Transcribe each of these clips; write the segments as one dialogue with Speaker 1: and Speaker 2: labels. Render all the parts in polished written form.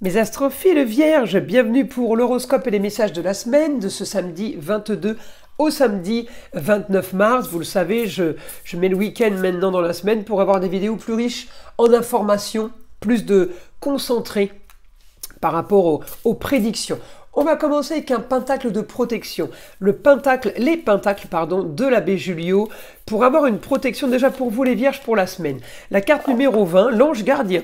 Speaker 1: Mes astrophiles vierges, bienvenue pour l'horoscope et les messages de la semaine de ce samedi 22 au samedi 29 mars. Vous le savez, je mets le week-end maintenant dans la semaine pour avoir des vidéos plus riches en informations, plus de concentrées par rapport aux prédictions. On va commencer avec un pentacle de protection. Les pentacles, de l'abbé Julio, pour avoir une protection déjà pour vous les vierges pour la semaine. La carte numéro 20, l'ange gardien.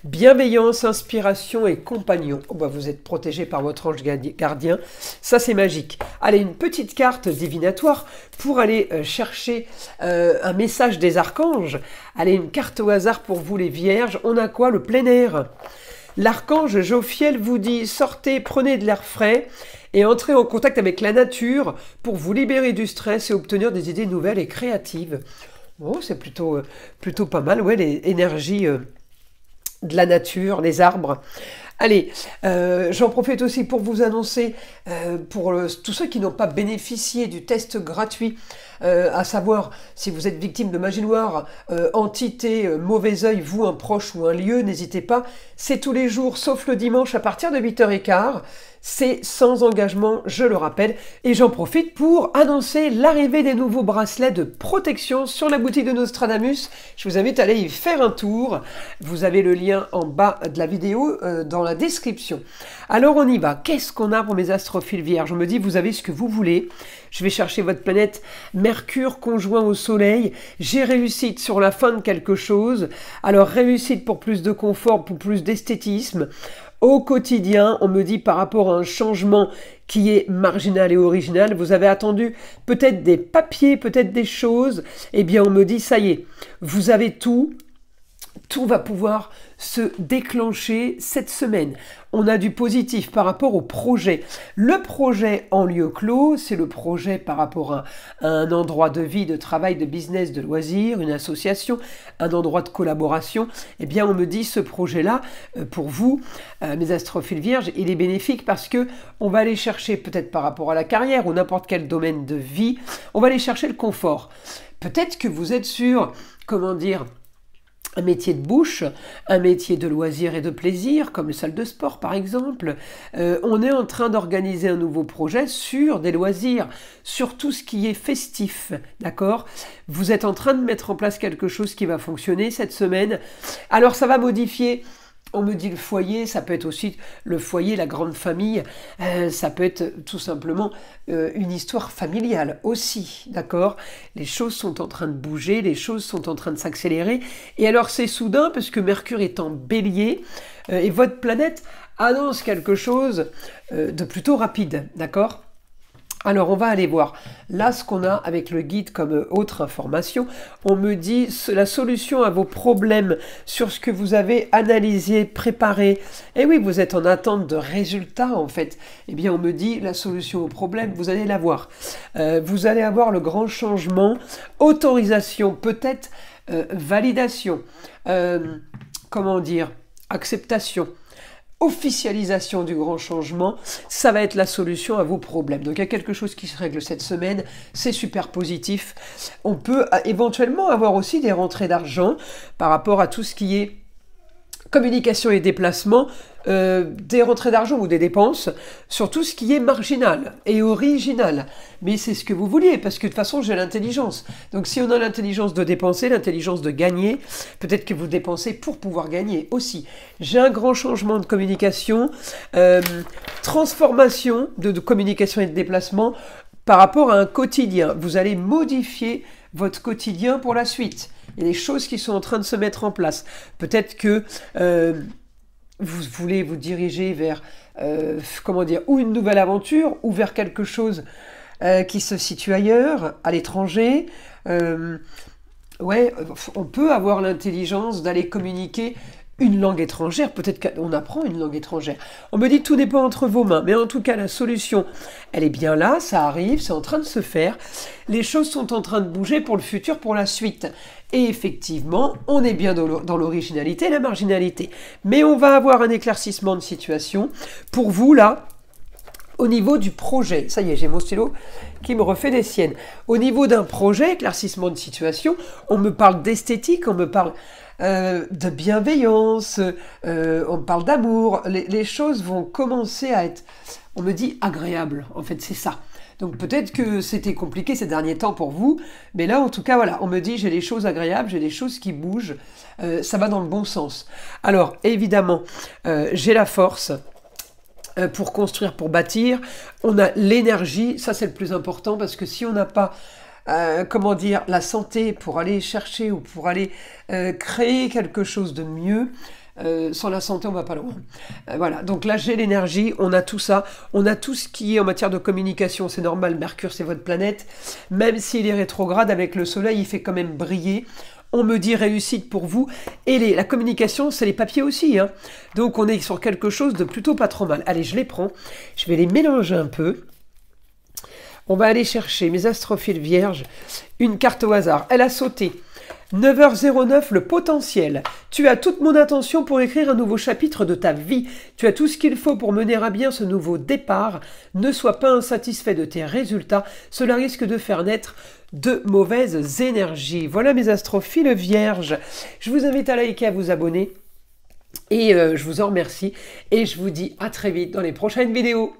Speaker 1: Bienveillance, inspiration et compagnon. Oh bah vous êtes protégé par votre ange gardien. Ça c'est magique. Allez, une petite carte divinatoire pour aller chercher un message des archanges. Allez, une carte au hasard pour vous les vierges. On a quoi? Le plein air. L'archange Jophiel vous dit « Sortez, prenez de l'air frais et entrez en contact avec la nature pour vous libérer du stress et obtenir des idées nouvelles et créatives. » Bon, c'est plutôt pas mal, ouais, les énergies de la nature, les arbres. Allez, j'en profite aussi pour vous annoncer, pour tous ceux qui n'ont pas bénéficié du test gratuit, à savoir si vous êtes victime de magie noire, entité, mauvais œil, vous, un proche ou un lieu, n'hésitez pas. C'est tous les jours, sauf le dimanche à partir de 8h15. C'est sans engagement, je le rappelle. Et j'en profite pour annoncer l'arrivée des nouveaux bracelets de protection sur la boutique de Nostradamus. Je vous invite à aller y faire un tour. Vous avez le lien en bas de la vidéo, dans la description. Alors on y va. Qu'est-ce qu'on a pour mes astrophiles vierges? On me dit, vous avez ce que vous voulez. Je vais chercher votre planète Mercure conjoint au Soleil. J'ai réussite sur la fin de quelque chose. Alors réussite pour plus de confort, pour plus d'esthétisme. Au quotidien, on me dit par rapport à un changement qui est marginal et original, vous avez attendu peut-être des papiers, peut-être des choses, eh bien on me dit ça y est, vous avez tout va pouvoir se déclencher cette semaine. On a du positif par rapport au projet. Le projet en lieu clos, c'est le projet par rapport à un endroit de vie, de travail, de business, de loisirs, une association, un endroit de collaboration. Eh bien, on me dit ce projet-là, pour vous, mes astrophiles vierges, il est bénéfique parce que on va aller chercher, peut-être par rapport à la carrière ou n'importe quel domaine de vie, on va aller chercher le confort. Peut-être que vous êtes sur, comment dire, un métier de bouche, un métier de loisirs et de plaisir, comme le salle de sport par exemple. On est en train d'organiser un nouveau projet sur des loisirs, sur tout ce qui est festif, d'accord? Vous êtes en train de mettre en place quelque chose qui va fonctionner cette semaine. Alors ça va modifier. On me dit le foyer, ça peut être aussi le foyer, la grande famille, ça peut être tout simplement une histoire familiale aussi, d'accord? Les choses sont en train de bouger, les choses sont en train de s'accélérer, et alors c'est soudain parce que Mercure est en bélier, et votre planète annonce quelque chose de plutôt rapide, d'accord? Alors on va aller voir là ce qu'on a avec le guide comme autre information. On me dit la solution à vos problèmes sur ce que vous avez analysé, préparé. Et oui, vous êtes en attente de résultats en fait. Eh bien on me dit la solution au problème, vous allez l'avoir. Vous allez avoir le grand changement, autorisation, peut-être validation, comment dire, acceptation. Officialisation du grand changement, ça va être la solution à vos problèmes. Donc il y a quelque chose qui se règle cette semaine, c'est super positif. On peut éventuellement avoir aussi des rentrées d'argent par rapport à tout ce qui est communication et déplacement, des rentrées d'argent ou des dépenses, sur tout ce qui est marginal et original. Mais c'est ce que vous vouliez, parce que de toute façon, j'ai l'intelligence. Donc si on a l'intelligence de dépenser, l'intelligence de gagner, peut-être que vous dépensez pour pouvoir gagner aussi. J'ai un grand changement de communication, transformation de communication et de déplacement par rapport à un quotidien. Vous allez modifier votre quotidien pour la suite. Il y a des choses qui sont en train de se mettre en place. Peut-être que vous voulez vous diriger vers, comment dire, ou une nouvelle aventure, ou vers quelque chose qui se situe ailleurs, à l'étranger. Ouais, on peut avoir l'intelligence d'aller communiquer une langue étrangère, peut-être qu'on apprend une langue étrangère. On me dit que tout n'est pas entre vos mains, mais en tout cas la solution, elle est bien là, ça arrive, c'est en train de se faire. Les choses sont en train de bouger pour le futur, pour la suite. Et effectivement, on est bien dans l'originalité et la marginalité. Mais on va avoir un éclaircissement de situation. Pour vous, là, Au niveau du projet, ça y est, j'ai mon stylo qui me refait des siennes. Au niveau d'un projet, éclaircissement de situation, on me parle d'esthétique, on me parle de bienveillance, on me parle d'amour. Les choses vont commencer à être, on me dit, agréables. En fait, c'est ça. Donc peut-être que c'était compliqué ces derniers temps pour vous, mais là, en tout cas, voilà, on me dit, j'ai des choses agréables, j'ai des choses qui bougent, ça va dans le bon sens. Alors, évidemment, j'ai la force pour construire, pour bâtir. On a l'énergie, ça c'est le plus important, parce que si on n'a pas, comment dire, la santé pour aller chercher ou pour aller créer quelque chose de mieux, sans la santé, on va pas loin. Voilà, donc là j'ai l'énergie, on a tout ça, on a tout ce qui est en matière de communication, c'est normal, Mercure c'est votre planète, même s'il est rétrograde, avec le soleil, il fait quand même briller. On me dit réussite pour vous, et la communication, c'est les papiers aussi, hein. Donc on est sur quelque chose de plutôt pas trop mal. Allez, je les prends, je vais les mélanger un peu. On va aller chercher mes astrophiles vierges, une carte au hasard, elle a sauté. 9h09, le potentiel. Tu as toute mon attention pour écrire un nouveau chapitre de ta vie. Tu as tout ce qu'il faut pour mener à bien ce nouveau départ. Ne sois pas insatisfait de tes résultats. Cela risque de faire naître de mauvaises énergies. Voilà mes astrophiles vierges. Je vous invite à liker, à vous abonner. Et je vous en remercie. Et je vous dis à très vite dans les prochaines vidéos.